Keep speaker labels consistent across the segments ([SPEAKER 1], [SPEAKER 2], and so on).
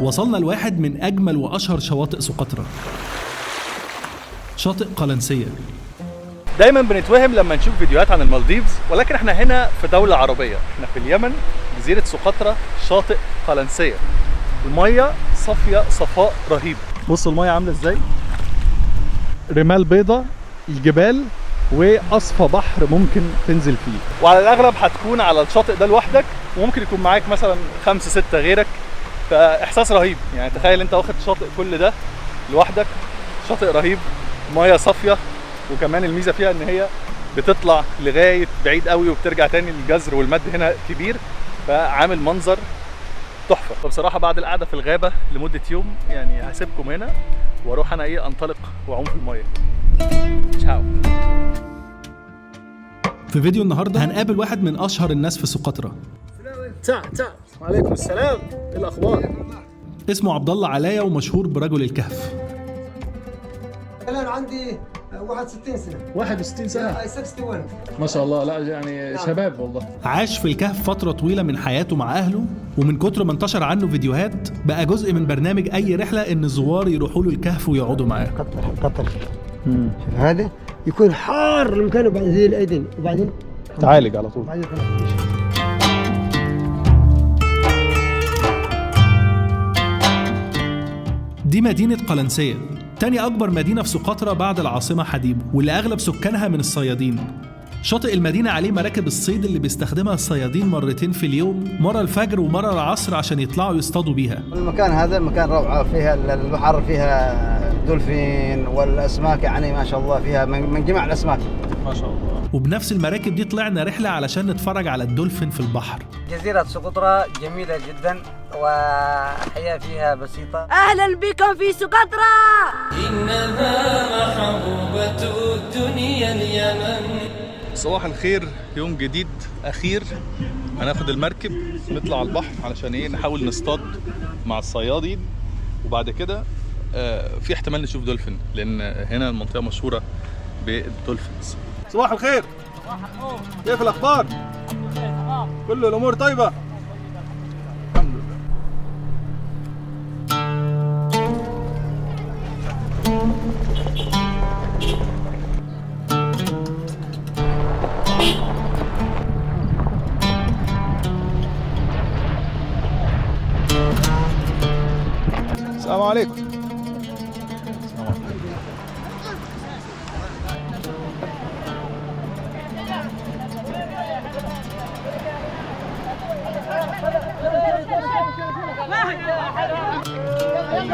[SPEAKER 1] وصلنا لواحد من أجمل وأشهر شواطئ سقطرى، شاطئ قلنسية.
[SPEAKER 2] دايما بنتوهم لما نشوف فيديوهات عن المالديفز، ولكن احنا هنا في دولة عربية، احنا في اليمن، جزيرة سقطرى، شاطئ قلنسية. المية صافية صفاء رهيب. بصوا المية عاملة ازاي، رمال بيضة، الجبال، واصفى بحر ممكن تنزل فيه. وعلى الاغلب هتكون على الشاطئ ده لوحدك، وممكن يكون معاك مثلا 5 6 غيرك، فاحساس رهيب. يعني تخيل انت واخد شاطئ كل ده لوحدك، شاطئ رهيب، مياه صافيه، وكمان الميزه فيها ان هي بتطلع لغايه بعيد قوي وبترجع تاني. الجزر والمد هنا كبير، فعامل منظر تحفه. فبصراحه بعد القعده في الغابه لمده يوم، يعني هسيبكم هنا واروح انا انطلق واعوم في المياه. تشاو.
[SPEAKER 1] في فيديو النهارده هنقابل واحد من اشهر الناس في سقطرى.
[SPEAKER 2] وعليكم السلام، ايه الاخبار؟
[SPEAKER 1] اسمه عبد الله علايا ومشهور برجل الكهف.
[SPEAKER 3] انا عندي 61 سنه.
[SPEAKER 2] 61 سنه؟
[SPEAKER 3] 61
[SPEAKER 2] ما شاء الله. لا يعني شباب والله.
[SPEAKER 1] عاش في الكهف فترة طويلة من حياته مع أهله، ومن كتر ما انتشر عنه فيديوهات بقى جزء من برنامج أي رحلة إن الزوار يروحوا له الكهف ويقعدوا معاه.
[SPEAKER 3] قطر شوف هذا يكون حار المكان، وبعدين زي الاذن، وبعدين
[SPEAKER 2] تعالج على طول.
[SPEAKER 3] بعدين خلاص.
[SPEAKER 1] دي مدينة قلنسية، تاني أكبر مدينة في سقطرى بعد العاصمة حديب، واللي أغلب سكانها من الصيادين. شاطئ المدينة عليه مراكب الصيد اللي بيستخدمها الصيادين مرتين في اليوم، مرة الفجر ومرة العصر، عشان يطلعوا يصطادوا بيها.
[SPEAKER 4] المكان هذا مكان روعة، فيها البحر، فيها دولفين والأسماك، يعني ما شاء الله فيها من جميع الأسماك
[SPEAKER 2] ما شاء الله.
[SPEAKER 1] وبنفس المراكب دي طلعنا رحلة علشان نتفرج على الدولفين في البحر.
[SPEAKER 4] جزيرة سقطرى جميلة جدا، وحياة فيها بسيطة.
[SPEAKER 5] أهلا بكم في سقطرى.
[SPEAKER 6] إنها محبوبة الدنيا اليمن.
[SPEAKER 2] صباح الخير، يوم جديد أخير. هناخد المركب نطلع على البحر علشان نحاول نصطاد مع الصيادين، وبعد كده في احتمال نشوف دولفين، لأن هنا المنطقة مشهورة بالدولفينز. صباح الخير. كيف الأخبار؟ كل الأمور طيبة؟ الحمد لله. السلام عليكم.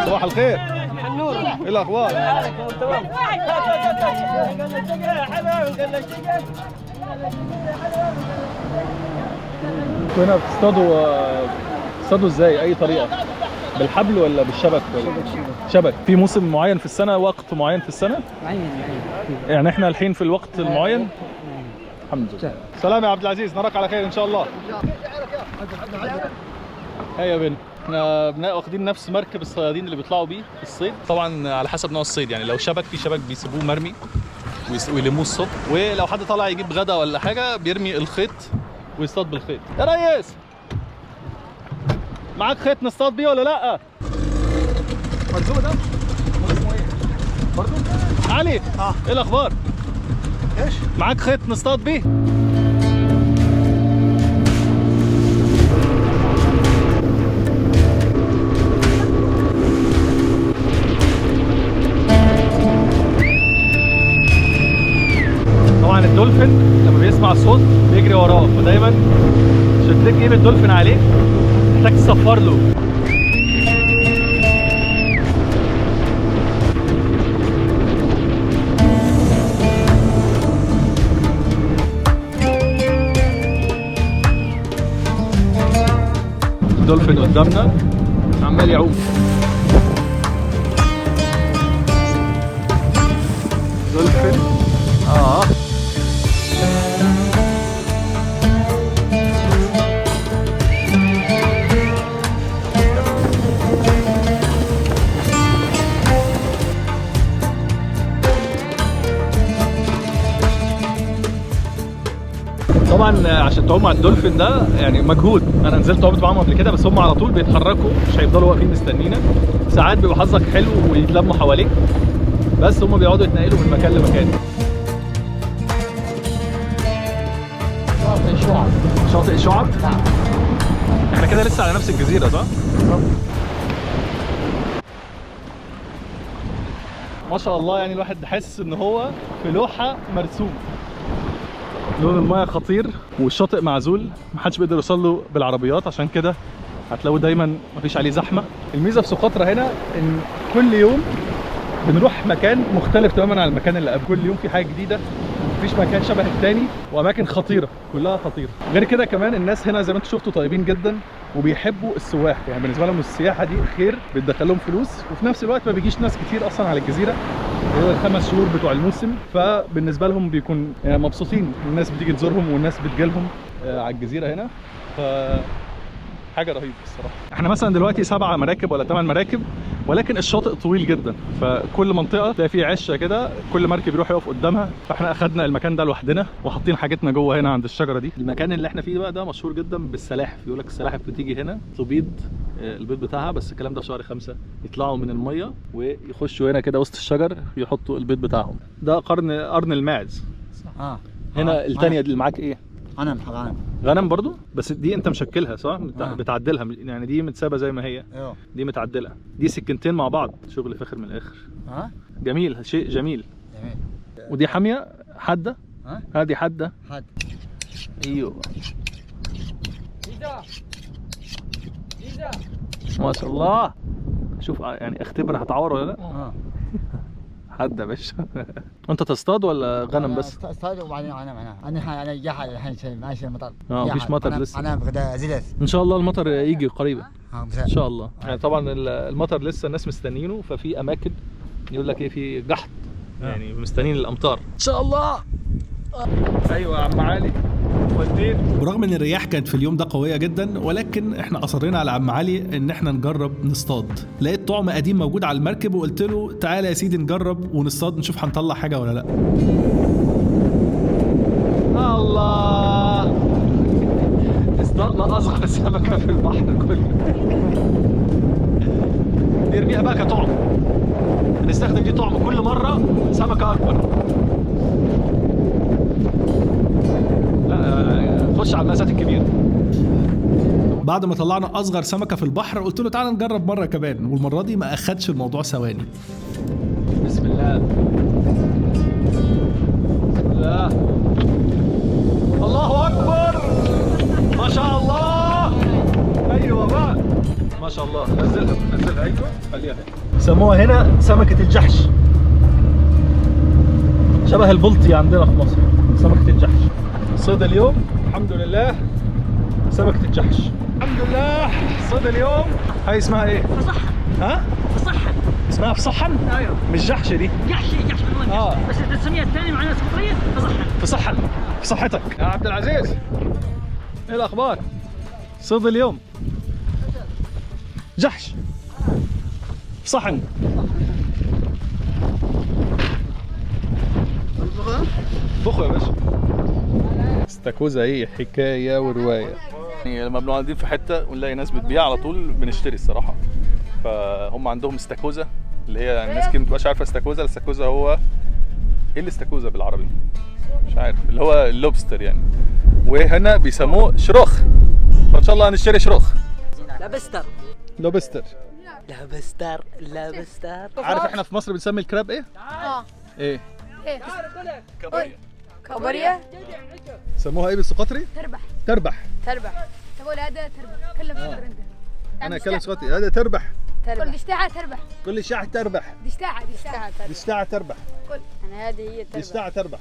[SPEAKER 2] صباح الخير. ايه الاخبار؟ هنا بتصطادوا ازاي؟ اي طريقه؟ بالحبل ولا بالشبك؟ شبك. في موسم معين في السنه، وقت معين في السنه؟ يعني احنا الحين في الوقت المعين. الحمد لله. سلام يا عبد العزيز، نراك على خير ان شاء الله. هيا يا بنت، احنا واخدين نفس مركب الصيادين اللي بيطلعوا بيه في الصيد. طبعا على حسب نوع الصيد، يعني لو شبك، في شبك بيسيبوه مرمي ويلموه الصبح، ولو حد طالع يجيب غدا ولا حاجه بيرمي الخيط ويصطاد بالخيط. يا ريس، معاك خيط نصطاد بيه ولا لا؟ مرزوق ده اسمه ايه؟ برضو؟ علي، ايه الاخبار؟ ايش؟ معاك خيط نصطاد بيه؟ طبعا الدولفين لما بيسمع الصوت بيجري وراه، فدايما عشان تجيب الدولفين عليه محتاج تصفر له. الدولفين قدامنا عمال يعوم. دولفين طبعا عشان تعوم مع الدولفين ده يعني مجهود. انا نزلت عمت معاهم قبل كده، بس هم على طول بيتحركوا، مش هيفضلوا واقفين مستنينا. ساعات بيبقى حظك حلو ويتلموا حواليك، بس هم بيقعدوا يتنقلوا من مكان لمكان. شاطئ شعب. احنا كده لسه على نفس الجزيرة صح؟ ما شاء الله، يعني الواحد حاسس ان هو في لوحة مرسوم. لون المايه خطير والشاطئ معزول، محدش بيقدر يوصل له بالعربيات، عشان كده هتلاقوا دايما مفيش عليه زحمة. الميزة في سقطرى هنا ان كل يوم بنروح مكان مختلف تماما عن المكان اللي قبل. كل يوم في حاجة جديدة، مفيش مكان شبه التاني، واماكن خطيره كلها خطيره. غير كده كمان الناس هنا زي ما انتم شفتوا طيبين جدا وبيحبوا السواح، يعني بالنسبه لهم السياحه دي خير، بتدخل لهم فلوس، وفي نفس الوقت ما بيجيش ناس كتير اصلا على الجزيره غير ال5 شهور بتوع الموسم، فبالنسبه لهم بيكون يعني مبسوطين. الناس بتيجي تزورهم والناس بتجيلهم على الجزيره هنا، ف حاجه رهيبه الصراحه. احنا مثلا دلوقتي 7 مراكب ولا 8 مراكب، ولكن الشاطئ طويل جدا، فكل منطقه تلاقي فيه عشه كده، كل مركب يروح يقف قدامها. فاحنا اخدنا المكان ده لوحدنا وحاطين حاجتنا جوه هنا عند الشجره دي. المكان اللي احنا فيه بقى ده مشهور جدا بالسلاحف، يقول لك السلاحف بتيجي هنا تبيض البيض بتاعها، بس الكلام ده في شهر 5 يطلعوا من الميه ويخشوا هنا كده وسط الشجر يحطوا البيض بتاعهم. ده قرن الماعز. هنا الثانيه اللي معاك ايه؟ غنم برضو، بس دي انت مشكلها صح؟ بتعدلها يعني، دي متسابه زي ما هي. دي متعدله، دي سكنتين مع بعض، شغل فخر من الاخر. جميل، شيء جميل. ودي حاميه حاده. هذه حاده. ايوه ما شاء الله. شوف يعني اختبر هتعور ولا لا. حد يا باشا. انت تصطاد ولا غنم بس؟
[SPEAKER 7] تصطاد وبعدين غنم. انا جاحد الحين شيء ماشي المطر.
[SPEAKER 2] مفيش مطر لسه.
[SPEAKER 7] انا بغدا زلت.
[SPEAKER 2] ان شاء الله المطر يجي قريبا ان شاء الله. يعني طبعا المطر لسه الناس مستنيينه، ففي اماكن يقول لك ايه، في جحط يعني مستنيين الامطار ان شاء الله. ايوه يا عم علي.
[SPEAKER 1] برغم ان الرياح كانت في اليوم ده قويه جدا، ولكن احنا اصرينا على عم علي ان احنا نجرب نصطاد. لقيت طعم قديم موجود على المركب وقلت له تعالى يا سيدي نجرب ونصطاد نشوف هنطلع حاجه ولا لا.
[SPEAKER 2] الله، اصطادنا اصغر سمكه في البحر كله. نرميها بقى كطعم، نستخدم دي طعم كل مره سمكه اكبر. خش على المقاسات الكبيره.
[SPEAKER 1] بعد ما طلعنا اصغر سمكه في البحر قلت له تعالى نجرب مره كمان، والمره دي ما اخدش الموضوع ثواني.
[SPEAKER 2] بسم الله. بسم الله. الله اكبر، ما شاء الله. ايوه بقى ما شاء الله. نزلها ايوه، خليها هنا. سموها هنا سمكه الجحش، شبه البلطي عندنا في مصر، سمكه الجحش. صيد اليوم الحمد لله سمكة الجحش. الحمد لله صيد اليوم. هاي اسمها ايه؟
[SPEAKER 5] فصحن.
[SPEAKER 2] ها؟
[SPEAKER 5] فصحن.
[SPEAKER 2] اسمها فصحن؟
[SPEAKER 5] ايوه.
[SPEAKER 2] مش جحش دي؟
[SPEAKER 5] جحش بس التسمية الثانية معنا سقطرية فصحن.
[SPEAKER 2] فصحن. في صحتك يا عبد العزيز. ايه الاخبار؟ صيد اليوم جحش فصحن. بخوا يا باشا. استاكوزا ايه، حكايه وروايه. يعني لما بنبقى قاعدين في حته ونلاقي ناس بتبيع على طول بنشتري الصراحه. فهم عندهم استاكوزا اللي هي الناس كتير ما بتبقاش عارفه استاكوزا. الاستاكوزا هو ايه الاستاكوزا بالعربي؟ مش عارف، اللي هو اللوبستر يعني. وهنا بيسموه شروخ، فان شاء الله هنشتري شروخ.
[SPEAKER 5] لابستر.
[SPEAKER 2] لوبستر.
[SPEAKER 5] لابستر.
[SPEAKER 2] عارف احنا في مصر بنسمي الكراب ايه؟ ايه؟ كابوريا.
[SPEAKER 8] كابوريا.
[SPEAKER 2] سموها ايه بالسقطري؟ تربح.
[SPEAKER 8] تقول هذا تربح. كلم سقطري انت.
[SPEAKER 2] انا اتكلم سقطري. هذا تربح.
[SPEAKER 8] كل دشتاعة تربح.
[SPEAKER 2] كل شاعة تربح. دشتاعة تربح.
[SPEAKER 8] كل انا هذه هي تربح.
[SPEAKER 2] دشتاعة تربح.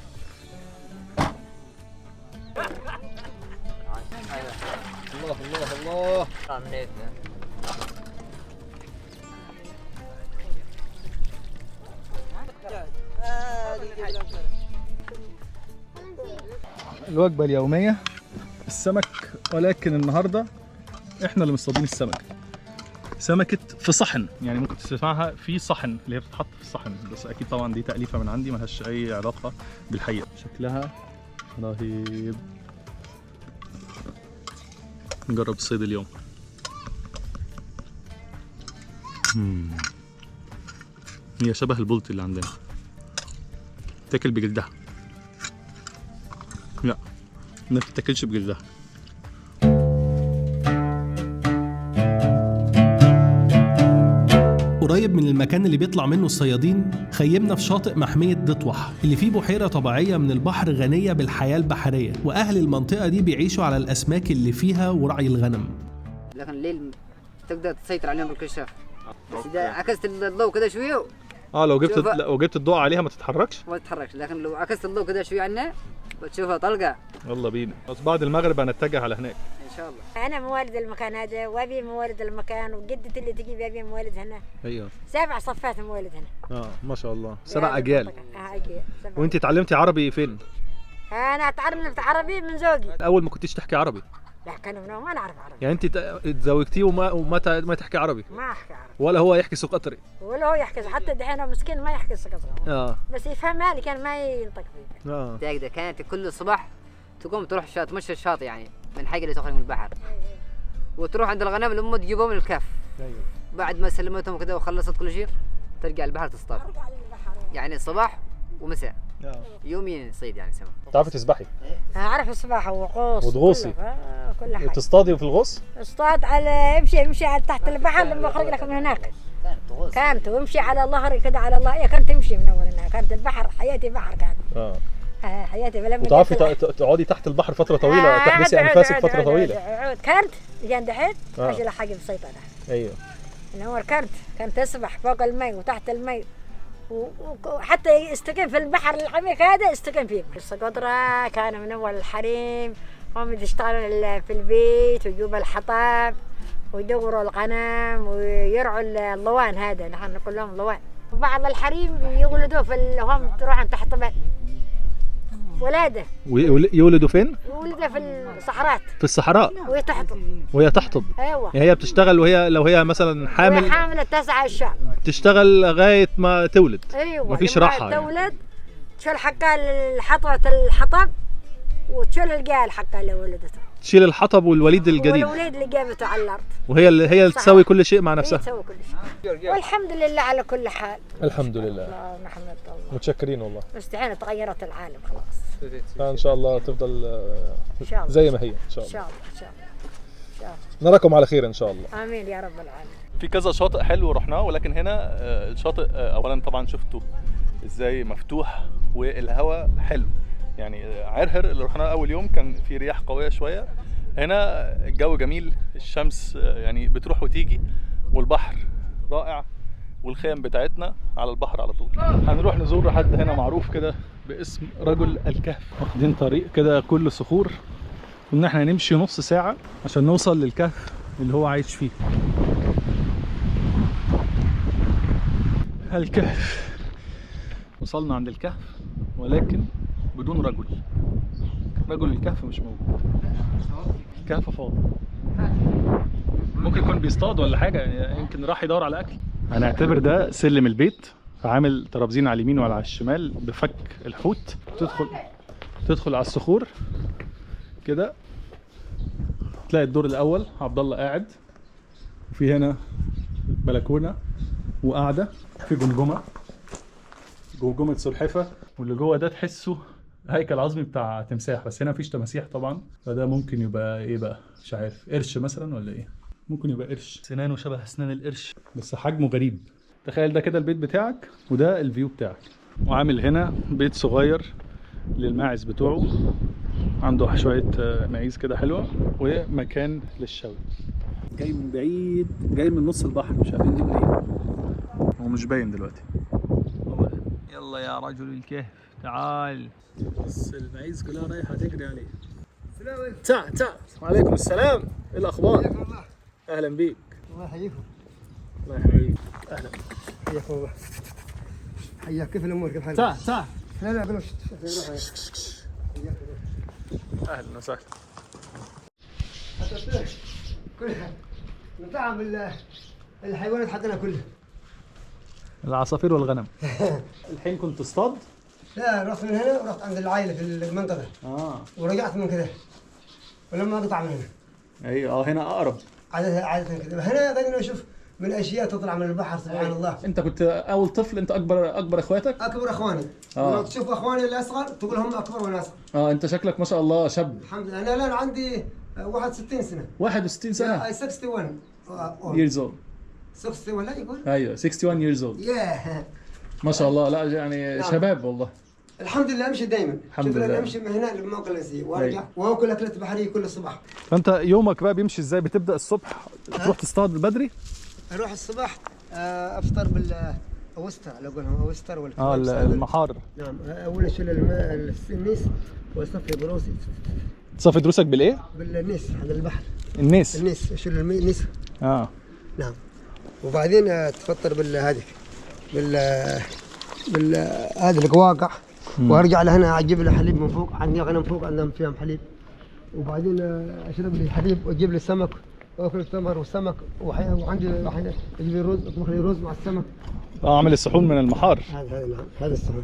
[SPEAKER 2] الله الله الله. الوجبة اليومية السمك، ولكن النهاردة احنا اللي مصطادين السمك. سمكة في صحن، يعني ممكن تسمعها في صحن اللي هي بتتحط في الصحن، بس اكيد طبعا دي تأليفة من عندي ملهاش اي علاقة بالحقيقة. شكلها رهيب. نجرب الصيد اليوم. هي شبه البلطي اللي عندنا، تاكل بجلدها. لا ما بتتاكلش بجلدها.
[SPEAKER 1] قريب من المكان اللي بيطلع منه الصيادين خيمنا في شاطئ محمية دطوح اللي فيه بحيرة طبيعية من البحر غنية بالحياة البحرية، وأهل المنطقة دي بيعيشوا على الأسماك اللي فيها ورعي الغنم.
[SPEAKER 9] لكن الليل تقدر تسيطر عليهم بالكشاف، بس إذا عكست الضوء كذا شوية
[SPEAKER 2] لو جبت الضوء عليها ما تتحركش؟
[SPEAKER 9] ما تتحركش، لكن لو عكست الضوء كذا شوية عنها بتشوفها طلقة.
[SPEAKER 2] يلا بينا، بس بعد المغرب هنتجه على هناك
[SPEAKER 9] إن شاء الله.
[SPEAKER 10] أنا موالد المكان هذا وأبي موالد المكان وجدتي اللي تجي بأبي موالد هنا.
[SPEAKER 2] ايوه
[SPEAKER 10] 7 صفات موالد هنا.
[SPEAKER 2] ما شاء الله 7 أجيال.
[SPEAKER 10] أجيال.
[SPEAKER 2] وأنت اتعلمتي عربي فين؟
[SPEAKER 10] أنا اتعلمت عربي من زوجي.
[SPEAKER 2] أول ما كنتش تحكي عربي؟
[SPEAKER 10] لا كان ما نعرف عربي.
[SPEAKER 2] يعني أنت اتزوجتيه وما تحكي عربي؟
[SPEAKER 10] ما أحكي عربي.
[SPEAKER 2] ولا هو يحكي سقطري؟
[SPEAKER 10] ولا هو يحكي، حتى دحين هو مسكين ما يحكي سقطري. بس يفهمها لي كان ما ينطق فيه.
[SPEAKER 9] تقدر كانت كل صباح تقوم تروح تمشي الشاطئ يعني من حاجة اللي تخرج من البحر، وتروح عند الغنم الأم تجيبهم من الكهف. بعد ما سلمتهم كذا وخلصت كل شيء ترجع البحر تصطاد. يعني صباح ومساء يوميا صيد يعني سمك.
[SPEAKER 2] تعرفي تسبحي؟
[SPEAKER 10] أعرف السباحة وغوص
[SPEAKER 2] وتغوصي؟
[SPEAKER 10] كل حاجة.
[SPEAKER 2] وتصطادي في الغوص؟
[SPEAKER 10] اصطاد على امشي على تحت البحر لما اخرج لك من هناك. كانت وامشي على ظهري كذا على الله. هي كانت تمشي من اول هناك، كانت البحر حياتي بحر كانت. حياتي بلما
[SPEAKER 2] وتعرفي تقعدي تحت البحر فترة طويلة، تحبسي أنفاسك فترة طويلة.
[SPEAKER 10] كانت كان دحين ماشي لحاجة بالسيطرة.
[SPEAKER 2] أيوه.
[SPEAKER 10] الأمور كانت تسبح فوق المي وتحت المي، وحتى يستقيم في البحر العميق هذا يستقيم فيه. السقطرة كانوا من أول الحريم هم يشتغلوا في البيت ويجيبوا الحطب ويدوروا الغنم ويرعوا اللوان، هذا نحن نقول لهم لوان. وبعض الحريم يولدوا هم تروحون تحت ولادة.
[SPEAKER 2] يولدوا فين؟
[SPEAKER 10] يولدوا في الصحراء.
[SPEAKER 2] في الصحراء؟ وهي تحطب.
[SPEAKER 10] ايوه.
[SPEAKER 2] يعني هي بتشتغل لو هي مثلا حامل.
[SPEAKER 10] وهي حامل 9 أشهر.
[SPEAKER 2] تشتغل لغاية ما تولد.
[SPEAKER 10] ايوه.
[SPEAKER 2] مفيش راحة
[SPEAKER 10] يعني. تولد تشيل حقها الحطب وتشيل الجال حقها اللي ولدته.
[SPEAKER 2] تشيل الحطب والوليد الجديد.
[SPEAKER 10] والوليد اللي جابته على الأرض.
[SPEAKER 2] وهي اللي تسوي كل شيء مع نفسها.
[SPEAKER 10] تسوي كل شيء. والحمد لله على كل حال.
[SPEAKER 2] الحمد لله.
[SPEAKER 10] الله نحمد الله.
[SPEAKER 2] متشكرين والله.
[SPEAKER 10] مستحيل تغيرت العالم خلاص.
[SPEAKER 2] إن شاء الله تفضل زي ما هي إن شاء الله.
[SPEAKER 10] إن شاء الله.
[SPEAKER 2] نراكم على خير إن شاء الله.
[SPEAKER 10] آمين يا رب العالمين.
[SPEAKER 2] في كذا شاطئ حلو رحناه، ولكن هنا الشاطئ أولا طبعا شفتوا إزاي مفتوح والهواء حلو. يعني عرهر اللي رحناه أول يوم كان في رياح قوية شوية. هنا الجو جميل، الشمس يعني بتروح وتيجي، والبحر رائع، والخيم بتاعتنا على البحر على طول. هنروح نزور حد هنا معروف كده باسم رجل الكهف. واخدين طريق كده كله صخور، قلنا احنا هنمشي نص ساعة عشان نوصل للكهف اللي هو عايش فيه. الكهف. وصلنا عند الكهف ولكن بدون رجل الكهف مش موجود. الكهف فاضي. ممكن يكون بيصطاد ولا حاجة، يمكن راح يدور على أكل. هنعتبر ده سلم البيت، فعامل ترابزين على اليمين وعلى الشمال بفك الحوت. تدخل على الصخور كده، تلاقي الدور الأول عبد الله قاعد، وفي هنا بلكونة وقاعدة، في جمجمة سلحفة، واللي جوه ده تحسه هيكل عظمي بتاع تمساح، بس هنا مفيش تماسيح طبعا، فده ممكن يبقى ايه بقى مش عارف، قرش مثلا ولا ايه. ممكن يبقى قرش، سنانه شبه اسنان القرش بس حجمه غريب. تخيل ده كده البيت بتاعك وده الفيو بتاعك. وعامل هنا بيت صغير للماعز بتوعه، عنده شوية معيز كده حلوة، ومكان للشوي. جاي من بعيد، جاي من نص البحر، مش عارفين دي منين، هو مش باين دلوقتي.
[SPEAKER 5] يلا يا رجل الكهف تعال.
[SPEAKER 2] بس المعيز كلها رايحة تجري عليه. تعال. وعليكم السلام، ايه الأخبار؟ أهلا بيك.
[SPEAKER 3] الله يحييكم.
[SPEAKER 2] الله يحييك. أهلا.
[SPEAKER 3] حياك الله. حياك، كيف الأمور؟ كيف حالك؟
[SPEAKER 2] تعال.
[SPEAKER 3] لا بلاش.
[SPEAKER 2] أهلا وسهلا.
[SPEAKER 3] كلها نطعم الحيوانات حقنا كلها.
[SPEAKER 2] العصافير والغنم. الحين كنت تصطاد؟
[SPEAKER 3] لا، رحت من هنا ورحت عند العائلة في المنطقة. ورجعت من كده ولما قطع من هنا.
[SPEAKER 2] اي هنا اقرب.
[SPEAKER 3] عادة كذا. هنا قاعدين نشوف من اشياء تطلع من البحر سبحان الله.
[SPEAKER 2] انت كنت اول طفل، انت اكبر اخواتك؟
[SPEAKER 3] اكبر اخواني. لو تشوف اخواني الاصغر تقول هم اكبر وانا اصغر.
[SPEAKER 2] انت شكلك ما شاء الله شاب.
[SPEAKER 3] الحمد لله. انا الان عندي 61 سنه.
[SPEAKER 2] 61 سنه؟
[SPEAKER 3] 61
[SPEAKER 2] years old.
[SPEAKER 3] 61 لا يقول؟
[SPEAKER 2] ايوه 61 years old. ما شاء الله. لا يعني شباب والله.
[SPEAKER 3] الحمد لله امشي دائما.
[SPEAKER 2] الحمد لله.
[SPEAKER 3] امشي من هنا للموقع الاساسي وارجع واكل اكلات بحريه كل صباح.
[SPEAKER 2] فانت يومك بقى بيمشي ازاي؟ بتبدا الصبح تروح تصطاد بدري؟
[SPEAKER 3] اروح الصباح افطر اوستر لو قولهم اوستر ولا
[SPEAKER 2] المحار.
[SPEAKER 3] نعم. اول اشيل الماء النيس واصفي دروسي.
[SPEAKER 2] تصفي دروسك بالايه؟
[SPEAKER 3] بالنيس على البحر.
[SPEAKER 2] النيس
[SPEAKER 3] اشيل النيس.
[SPEAKER 2] نعم.
[SPEAKER 3] وبعدين تفطر هذيك هذا القواقع وارجع لهنا اجيب له حليب من فوق. عندي غنم فوق عندهم فيهم حليب. وبعدين اشرب لي حليب واجيب لي سمك واكل تمر وسمك وعندي اجيب لي رز اطبخ لي رز مع السمك.
[SPEAKER 2] اعمل الصحون من المحار.
[SPEAKER 3] هذا الصحن.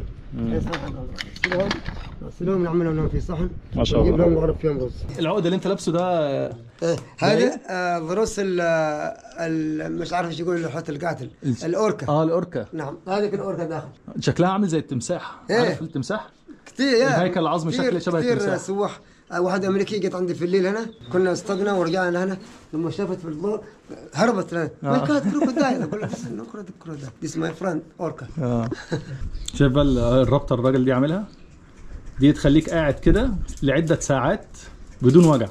[SPEAKER 3] سلوهم نعملهم لهم في صحن.
[SPEAKER 2] ما شاء الله.
[SPEAKER 3] نجيب لهم نغرب فيهم رز.
[SPEAKER 2] العقد اللي انت لابسه ده
[SPEAKER 3] هذا ضروس مش عارف ايش يقول حط القاتل الاوركا.
[SPEAKER 2] الاوركا.
[SPEAKER 3] نعم هذيك الاوركا داخل.
[SPEAKER 2] شكلها عامل زي التمساح. عارف التمساح؟
[SPEAKER 3] كثير
[SPEAKER 2] الهيكل العظمي شكله شبه التمساح.
[SPEAKER 3] كثير سواح. واحد امريكي جت عندي في الليل هنا كنا اصطدنا ورجعنا لهنا لما شافت في الضوء هربت لنا. وين كانت كروكودايل؟ اقول لها كروكودايل ذيس ماي فريند اوركا.
[SPEAKER 2] شايف بقى الرابطه الراجل دي عاملها؟ دي تخليك قاعد كده لعده ساعات بدون وجع.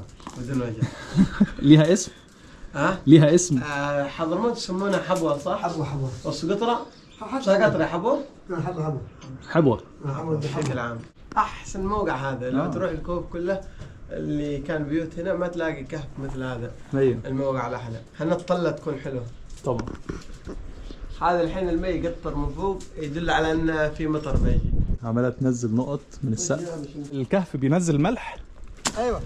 [SPEAKER 2] ليها اسم؟ ليها اسم؟
[SPEAKER 11] حضرموت يسمونها حبوه صح؟
[SPEAKER 3] حبوه.
[SPEAKER 11] والسقطره؟ سقطره حبوه؟
[SPEAKER 2] حبوه.
[SPEAKER 11] بشكل عام. احسن موقع هذا لو تروح الكوب كله اللي كان بيوت هنا ما تلاقي كهف مثل هذا. الموقع الاحلى. هنا الطله تكون حلوه.
[SPEAKER 2] طبعا.
[SPEAKER 11] هذا الحين المي يقطر من فوق يدل على ان في مطر بيجي.
[SPEAKER 2] عماله تنزل نقط من السقف. الكهف بينزل ملح.
[SPEAKER 3] ايوه.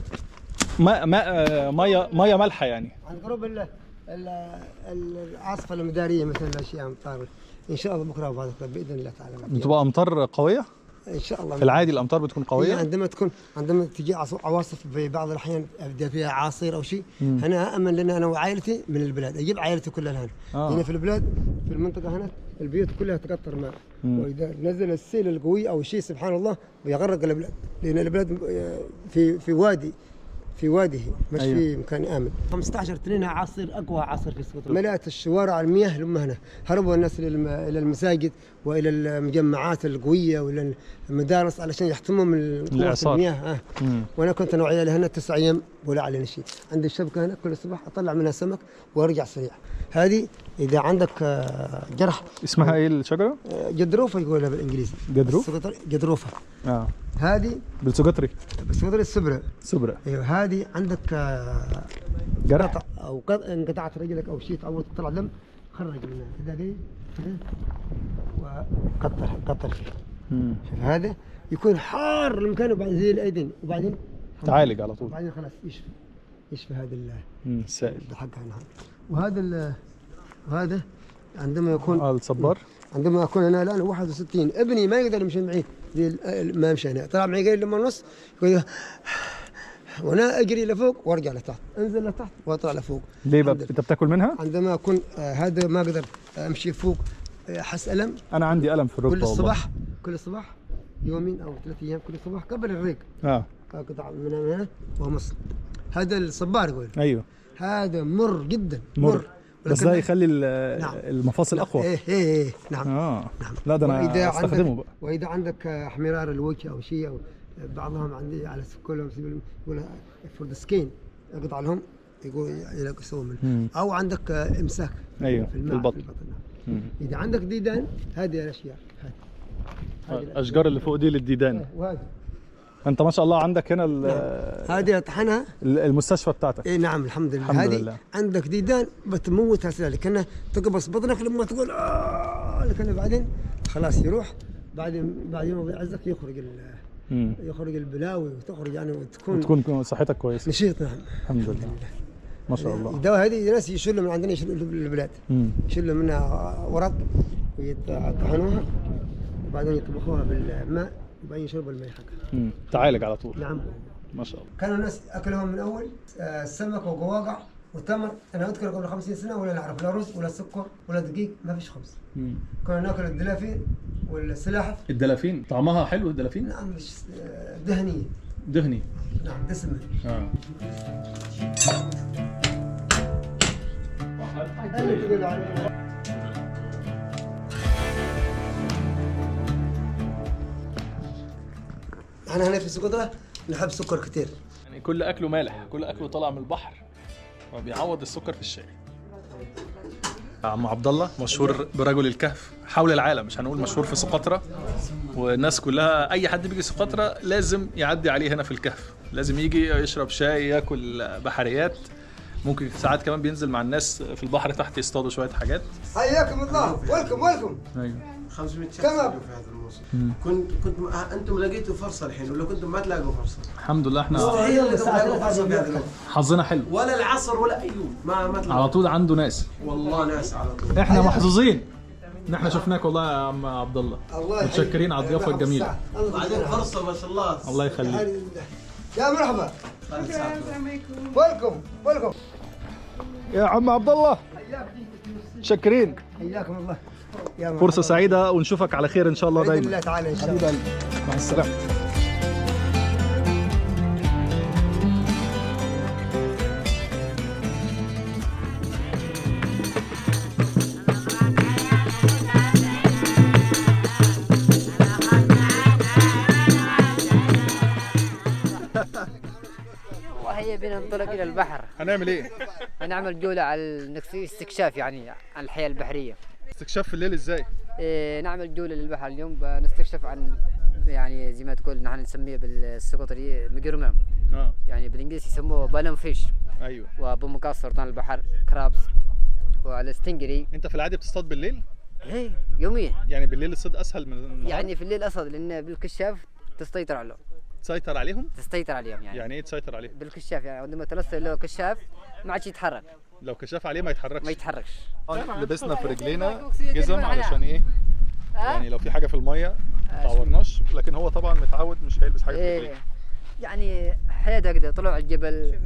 [SPEAKER 2] ميه مالحه يعني.
[SPEAKER 3] عند قرب العاصفه المداريه مثل الاشياء امطار ان شاء الله بكره وبعد بكره باذن الله تعالى.
[SPEAKER 2] بتبقى امطار قويه؟
[SPEAKER 3] ان شاء الله.
[SPEAKER 2] في العادي الامطار بتكون قويه؟
[SPEAKER 3] عندما تجي عواصف في بعض الاحيان ابدا فيها عاصير او شيء. هنا امن لنا انا وعائلتي من البلاد اجيب عائلتي كلها هنا. هنا في البلاد في المنطقه هنا البيوت كلها تقطر ماء. واذا نزل السيل القوي او شيء سبحان الله بيغرق البلاد لان البلاد في واديه مش في مكان امن. 15 اثنين عاصر اقوى عاصر في سقوط. ملأت الشوارع المياه لما هنا هربوا الناس الى المساجد والى المجمعات القويه والى المدارس علشان يحتموا من المياه. وانا كنت انا وعيالي هنا 9 ايام ولا علينا شيء. عندي الشبكه هنا كل صباح اطلع منها سمك وارجع سريع. هذه اذا عندك جرح.
[SPEAKER 2] اسمها ايه الشجره؟
[SPEAKER 3] جدروفه يقولها بالانجليزي. جدروفه. هذه بالسقطري السبرة. ايوه هذه عندك
[SPEAKER 2] جرح
[SPEAKER 3] او انقطعت رجلك او شيء تعود تطلع دم خرج منها كذا دي وقطر فيه. شوف هذا يكون حار المكان وبعدين زي الايدين وبعدين
[SPEAKER 2] تعالج على طول.
[SPEAKER 3] وبعدين خلاص يشفي هذا
[SPEAKER 2] السائل
[SPEAKER 3] حقها. وهذا عندما يكون
[SPEAKER 2] الصبار.
[SPEAKER 3] عندما اكون انا الان 61 ابني ما يقدر يمشي معي ما يمشي هنا طلع معي قليل لما نص يقول وانا اجري لفوق وارجع لتحت انزل لتحت واطلع لفوق.
[SPEAKER 2] ليه بقى انت بتاكل منها؟
[SPEAKER 3] عندما اكون هذا ما اقدر امشي فوق احس الم.
[SPEAKER 2] انا عندي الم في الركبه
[SPEAKER 3] كل صباح يومين او 3 ايام كل صباح قبل الريق اقطع من هنا ومص. هذا الصبار يقول.
[SPEAKER 2] ايوه
[SPEAKER 3] هذا مر جدا
[SPEAKER 2] مر بس ده يخلي المفاصل اقوى.
[SPEAKER 3] ايه نعم.
[SPEAKER 2] نعم. لا ده انا استخدمه بقى.
[SPEAKER 3] واذا عندك احمرار الوجه او شيء او بعضهم عندي على كلهم يقول فور ذا سكين اقطع لهم يقول يسووا منه. او عندك امساك
[SPEAKER 2] ايوه في البطن.
[SPEAKER 3] اذا عندك ديدان هذه الاشياء
[SPEAKER 2] الاشجار اللي فوق دي للديدان.
[SPEAKER 3] وهذه
[SPEAKER 2] انت ما شاء الله عندك هنا
[SPEAKER 3] هذه طحنها
[SPEAKER 2] المستشفى بتاعتك.
[SPEAKER 3] اي نعم الحمد لله. هذه عندك ديدان بتموتها سلالك كأنها تقبص بطنك لما تقول لكن بعدين خلاص يروح بعدين يوم بيعزك يخرج البلاوي وتخرج يعني
[SPEAKER 2] وتكون صحتك كويسه.
[SPEAKER 3] نشيط. نعم
[SPEAKER 2] الحمد لله ما شاء الله.
[SPEAKER 3] الدواء هذه ناس يشيلوا من عندنا يشيلوا البلاد يشيلوا منها ورق ويطحنوها وبعدين يطبخوها بالماء وبعدين يشربوا الماء حقها.
[SPEAKER 2] تعالج على طول.
[SPEAKER 3] نعم
[SPEAKER 2] ما شاء الله.
[SPEAKER 3] كانوا الناس اكلهم من اول السمك وقواقع وتمر. انا اذكر قبل 50 سنه ولا نعرف لا رز ولا سكر ولا دقيق، ما فيش خبز. كنا ناكل الدلافين والسلاحف.
[SPEAKER 2] الدلافين طعمها حلو الدلافين؟
[SPEAKER 3] نعم مش دهنيه.
[SPEAKER 2] دهني.
[SPEAKER 3] نعم دسمه. احنا هنا في سقطرى نحب سكر كتير.
[SPEAKER 2] يعني كل اكله مالح، كل اكله طالع من البحر وبيعوض السكر في الشاي. عم عبد الله مشهور برجل الكهف حول العالم، مش هنقول مشهور في سقطرى، والناس كلها اي حد بيجي سقطرى لازم يعدي عليه هنا في الكهف، لازم يجي يشرب شاي ياكل بحريات، ممكن ساعات كمان بينزل مع الناس في البحر تحت يصطادوا شويه حاجات.
[SPEAKER 3] حياكم الله، ويلكم.
[SPEAKER 2] ايوه
[SPEAKER 11] 500 شخص في هذا الموسم. كنت انتم لقيتوا فرصه الحين ولا كنتم ما تلاقوا فرصه؟
[SPEAKER 2] الحمد لله احنا حظنا حلو.
[SPEAKER 11] ولا العصر ولا اي يوم ما تلاقوا.
[SPEAKER 2] على طول عنده ناس.
[SPEAKER 11] والله ناس على طول.
[SPEAKER 2] احنا محظوظين ان احنا شفناك والله يا عم عبد الله. متشكرين على الضيافه الجميله.
[SPEAKER 11] بعدين فرصه ما شاء الله.
[SPEAKER 2] الله يخليك.
[SPEAKER 3] يا مرحبا. ويلكم.
[SPEAKER 2] يا عم عبد الله متشكرين.
[SPEAKER 3] حياكم الله.
[SPEAKER 2] فرصة سعيدة ونشوفك على خير إن شاء الله دايما.
[SPEAKER 3] بإذن الله تعالى إن شاء الله.
[SPEAKER 2] مع السلامة.
[SPEAKER 9] وهي بنا ننطلق إلى البحر.
[SPEAKER 2] هنعمل إيه؟
[SPEAKER 9] هنعمل جولة على استكشاف يعني عن الحياة البحرية.
[SPEAKER 2] استكشاف في الليل ازاي؟
[SPEAKER 9] نعمل جولة للبحر اليوم، بنستكشف عن يعني زي ما تقول نحن نسميه بالسقطري مقرمام. يعني بالانجليزي يسموه بالون فيش.
[SPEAKER 2] ايوه.
[SPEAKER 9] وبمقاص سرطان البحر كرابس وعلى ستنجري.
[SPEAKER 2] انت في العادي بتصطاد بالليل؟
[SPEAKER 9] ايه يوميا.
[SPEAKER 2] يعني بالليل الصيد اسهل من النهار؟
[SPEAKER 9] يعني في الليل اسهل لان بالكشاف تسيطر عليهم.
[SPEAKER 2] تسيطر عليهم؟
[SPEAKER 9] تسيطر عليهم يعني.
[SPEAKER 2] يعني ايه تسيطر عليه؟
[SPEAKER 9] بالكشاف يعني عندما تلصق له كشاف ما عادش يتحرك.
[SPEAKER 2] لو كشاف عليه ما يتحركش.
[SPEAKER 9] ما يتحركش.
[SPEAKER 2] لبسنا في رجلينا جزم علشان ايه؟ يعني لو في حاجه في الميه ما تعورناش، لكن هو طبعا متعود مش هيلبس حاجه في رجليه.
[SPEAKER 9] يعني حياته كده طلعوا الجبل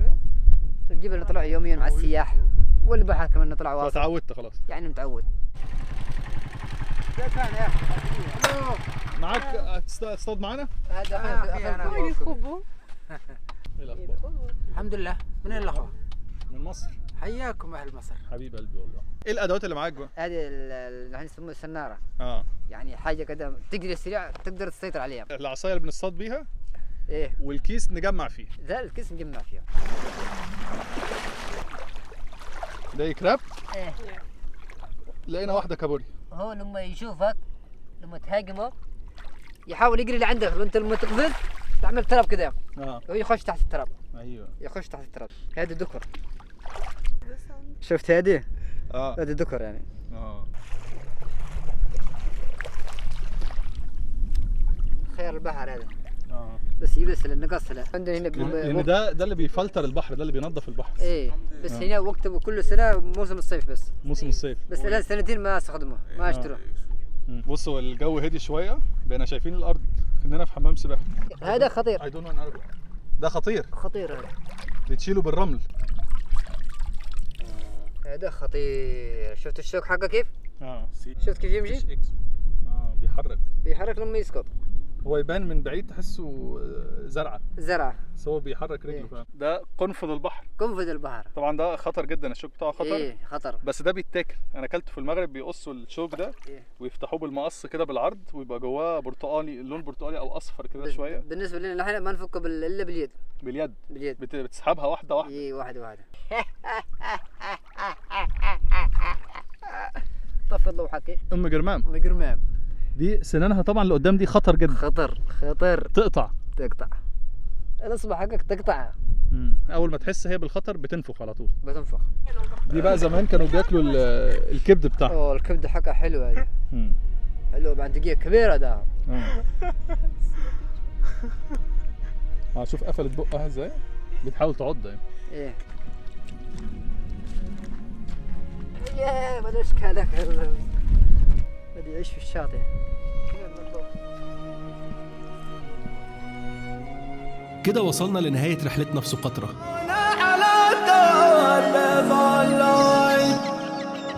[SPEAKER 9] اللي طلعوا يوميا مع السياح، والبحر كمان طلع واصل.
[SPEAKER 2] فتعودت خلاص.
[SPEAKER 9] يعني متعود.
[SPEAKER 2] معاك تصطاد معانا؟
[SPEAKER 9] هذا اخي
[SPEAKER 2] ايه الاخبار؟
[SPEAKER 12] الحمد لله. من وين الاخوه؟
[SPEAKER 2] من مصر.
[SPEAKER 12] حياكم اهل مصر.
[SPEAKER 2] حبيب قلبي والله. ايه الادوات اللي معاك بقى؟
[SPEAKER 9] هذه اللي يسموها السناره. يعني حاجه كده تجري سريع تقدر تسيطر عليها.
[SPEAKER 2] العصايه اللي بنصطاد بيها؟
[SPEAKER 9] ايه.
[SPEAKER 2] والكيس نجمع فيه.
[SPEAKER 9] لا الكيس نجمع فيه.
[SPEAKER 2] ده كراب؟
[SPEAKER 9] ايه.
[SPEAKER 2] لقينا واحده كابوري.
[SPEAKER 9] هو لما يشوفك لما تهاجمه يحاول يجري لعندك، وانت لما تقفز تعمل تراب كده. هو يخش تحت التراب.
[SPEAKER 2] ايوه.
[SPEAKER 9] يخش تحت التراب. هذه دكر. شفت هذه؟ هذه دكر يعني. خير البحر هذا. بس يبس النقص له. عندنا هنا
[SPEAKER 2] لان ده اللي بيفلتر البحر، ده اللي بينظف البحر.
[SPEAKER 9] ايه بس هنا وقت كل سنه موسم الصيف بس.
[SPEAKER 2] موسم الصيف.
[SPEAKER 9] بس الان سنتين ما استخدموه، ما اشتروه.
[SPEAKER 2] بصوا الجو هدي شويه، بقينا شايفين الارض كأننا في حمام سباحه.
[SPEAKER 9] هذا خطير.
[SPEAKER 2] ده خطير.
[SPEAKER 9] خطير هذا.
[SPEAKER 2] بتشيله بالرمل.
[SPEAKER 9] هذا خطير. شفت الشوك حقه كيف؟ شفت كيف يمشي؟ بيحرك لما يسقط.
[SPEAKER 2] هو يبان من بعيد تحسه زرعه. بس هو بيحرك رجله فعلا. ده قنفذ البحر.
[SPEAKER 9] قنفذ البحر.
[SPEAKER 2] طبعا ده خطر جدا، الشوك بتاعه خطر.
[SPEAKER 9] ايه خطر.
[SPEAKER 2] بس ده بيتاكل، انا اكلته في المغرب، بيقصوا الشوك ده ويفتحوه بالمقص كده بالعرض ويبقى جواه برتقالي، لون برتقالي او اصفر كده شويه.
[SPEAKER 9] بالنسبه لنا احنا ما نفكه الا باليد.
[SPEAKER 2] باليد. بتسحبها واحده واحده.
[SPEAKER 9] ايه واحده. طفي الضوء حقي.
[SPEAKER 2] ام جرمام. دي سنانها طبعا اللي قدام دي خطر جدا.
[SPEAKER 9] خطر.
[SPEAKER 2] تقطع.
[SPEAKER 9] الاصبع حقك تقطعها.
[SPEAKER 2] اول ما تحس هي بالخطر بتنفخ على طول.
[SPEAKER 9] بتنفخ.
[SPEAKER 2] دي بقى زمان كانوا بياكلوا الكبد بتاعها.
[SPEAKER 9] الكبد حقها حلو هذه. حلو بعد دقيقه كبيره ده.
[SPEAKER 2] شوف قفلت بقها ازاي، بتحاول تعض يعني.
[SPEAKER 9] ايه يا ما اشكالك بدي يعيش في الشاطئ.
[SPEAKER 1] كده وصلنا لنهاية رحلتنا في سقطرى.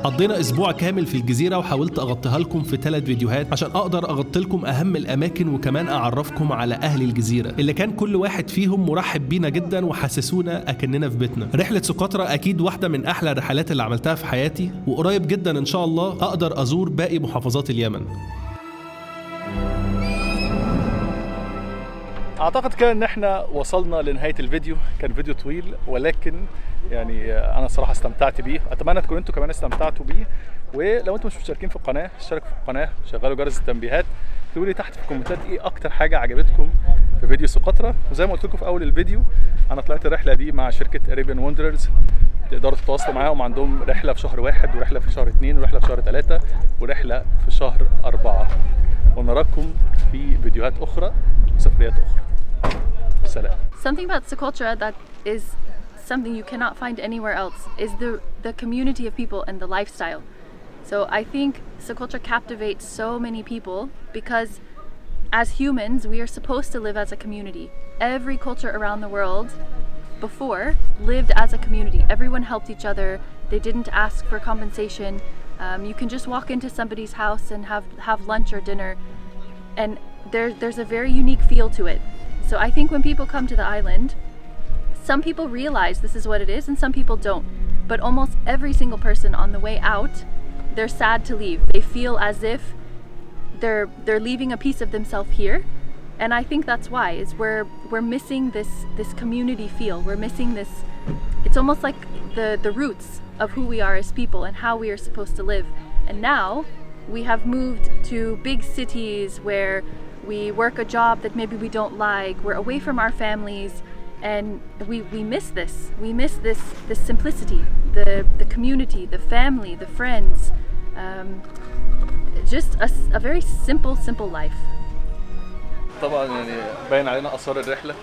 [SPEAKER 1] قضينا اسبوع كامل في الجزيرة وحاولت اغطيها لكم في 3 فيديوهات عشان اقدر اغطي لكم اهم الاماكن وكمان اعرفكم على اهل الجزيرة اللي كان كل واحد فيهم مرحب بينا جدا وحسسونا اكننا في بيتنا. رحلة سقطرى اكيد واحدة من احلى الرحلات اللي عملتها في حياتي، وقريب جدا ان شاء الله اقدر ازور باقي محافظات اليمن.
[SPEAKER 2] اعتقد كده ان احنا وصلنا لنهايه الفيديو. كان فيديو طويل ولكن يعني انا صراحه استمتعت بيه، اتمنى تكونوا انتوا كمان استمتعتوا بيه. ولو انتم مش مشتركين في القناه اشتركوا في القناه، شغلوا جرس التنبيهات، اكتبوا لي تحت في الكومنتات ايه اكتر حاجه عجبتكم في فيديو سقطرى. وزي ما قلت لكم في اول الفيديو انا طلعت الرحله دي مع شركه Arabian Wanderers، تقدروا تتواصلوا معاهم، عندهم رحله في شهر 1 ورحله في شهر 2 ورحله في شهر 3 ورحله في شهر 4. ونراكم في فيديوهات اخرى وسفريات اخرى. سلام.
[SPEAKER 13] Something about Socotra that is something you cannot find anywhere else is the community of people and the lifestyle. So I think Socotra captivates so many people because as humans we are supposed to live as a community. Every culture around the world before lived as a community. Everyone helped each other. They didn't ask for compensation. You can just walk into somebody's house and have lunch or dinner, and there's a very unique feel to it. So I think when people come to the island, some people realize this is what it is and some people don't. But almost every single person on the way out, they're sad to leave. They feel as if they're leaving a piece of themselves here. And I think that's why, is we're missing this community feel. We're missing this, it's almost like the roots of who we are as people and how we are supposed to live. And now we have moved to big cities where we work a job that maybe we don't like, we're away from our families, and we miss this. We miss this simplicity, the community, the family, the friends, just a very simple life.
[SPEAKER 2] طبعا يعني باين علينا اثار الرحله،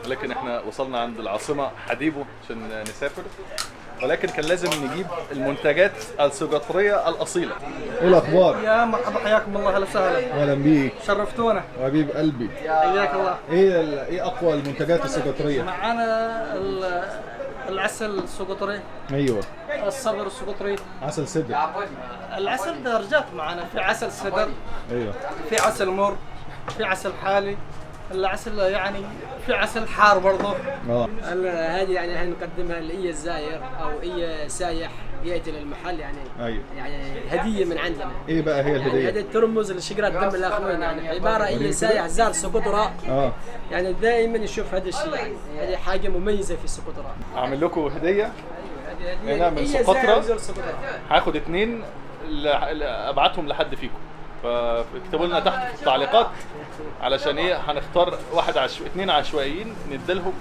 [SPEAKER 2] ولكن احنا وصلنا عند العاصمه حديبو عشان نسافر، ولكن كان لازم نجيب المنتجات السقطريه الاصيله.
[SPEAKER 14] ايه الاخبار؟
[SPEAKER 15] يا مرحبا، حياكم الله، هلا وسهلا.
[SPEAKER 14] اهلا بيك،
[SPEAKER 15] شرفتونا
[SPEAKER 14] حبيب قلبي.
[SPEAKER 15] حياك الله.
[SPEAKER 14] ايه اقوى المنتجات السقطريه؟
[SPEAKER 15] معانا العسل السقطري.
[SPEAKER 14] ايوه.
[SPEAKER 15] الصدر السقطري.
[SPEAKER 14] عسل سدر.
[SPEAKER 15] العسل درجات معانا، في عسل سدر.
[SPEAKER 14] ايوه.
[SPEAKER 15] في عسل مر، في عسل حالي، العسل يعني في عسل حار برضه.
[SPEAKER 16] هذه يعني احنا نقدمها لاي زائر او اي سايح ياتي للمحل، يعني
[SPEAKER 14] ايوه
[SPEAKER 16] يعني هديه من عندنا.
[SPEAKER 14] ايه بقى هي الهديه؟
[SPEAKER 16] يعني هذه ترمز لشجره دم الاخوين، يعني عباره اي سايح زار سقطرى يعني دائما يشوف هذا الشيء، يعني هذه حاجه مميزه في سقطرى.
[SPEAKER 2] اعمل لكم هديه هنا من سقطرى، هاخد 2 ابعتهم لحد فيكم، فاكتبوا لنا تحت في التعليقات علشان ايه هنختار 2 عشوائيين نديلهم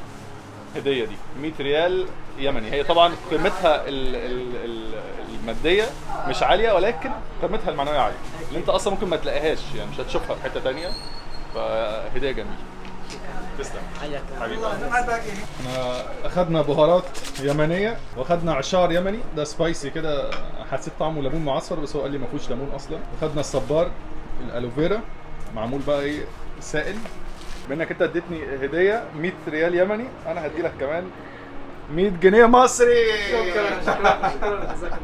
[SPEAKER 2] هديه دي 100 ريال يمني. هي طبعا قيمتها الماديه مش عاليه، ولكن قيمتها المعنويه عاليه، اللي انت اصلا ممكن ما تلاقيهاش، يعني مش هتشوفها في حته ثانيه، فهديه جميله. تسلم حبيبي.
[SPEAKER 14] احنا اخدنا بهارات يمنيه واخدنا عشار يمني، ده سبايسي كده، حسيت طعمه ليمون معصفر بس هو قال لي ما فيهوش ليمون اصلا. اخدنا الصبار الالوفيرا معمول بقى ايه سائل. بانك انت اديتني هديه 100 ريال يمني، انا هدي لك كمان 100 جنيه مصري.
[SPEAKER 16] شكرا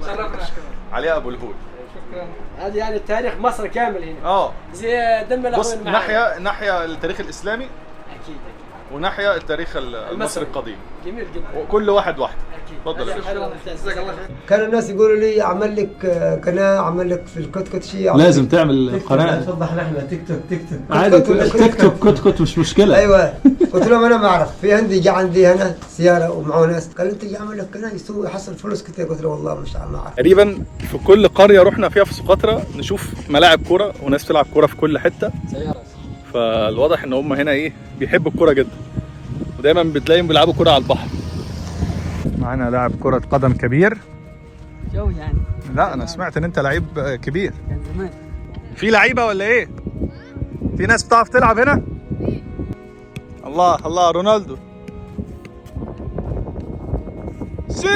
[SPEAKER 16] شرفنا.
[SPEAKER 2] عليها ابو الهول.
[SPEAKER 16] هذه يعني تاريخ مصر كامل هنا. زي دم الاخوين.
[SPEAKER 2] بص، ناحيه التاريخ الاسلامي اكيد، وناحيه التاريخ المصري القديم.
[SPEAKER 16] جميل جدا.
[SPEAKER 2] وكل واحد واحده. اتفضل.
[SPEAKER 16] جزاك الله خير.
[SPEAKER 3] كان الناس يقولوا لي اعمل لك قناه، اعمل لك في الكتكوت شيء.
[SPEAKER 1] لازم تعمل قناه.
[SPEAKER 3] توضح نحن تيك توك
[SPEAKER 1] عادي، تيك توك كتكوت مش مشكله.
[SPEAKER 3] ايوه. قلت لهم انا ما اعرف، في عندي جا عندي هنا سياره ومعه ناس، قال انت اعمل لك قناه يسوي يحصل فلوس كثير. قلت له والله مش ما اعرف.
[SPEAKER 2] تقريبا في كل قريه رحنا فيها في سقطرى نشوف ملاعب كوره وناس بتلعب كوره في كل حته، فالواضح ان هم هنا ايه بيحبوا الكوره جدا، ودايما بتلاقيهم بيلعبوا كوره على البحر. معانا لاعب كرة قدم كبير.
[SPEAKER 16] جو يعني.
[SPEAKER 2] لا انا سمعت ان انت لعيب كبير.
[SPEAKER 16] كان زمان.
[SPEAKER 2] في لعيبه ولا ايه؟ في ناس بتعرف تلعب هنا؟ الله الله، رونالدو. سي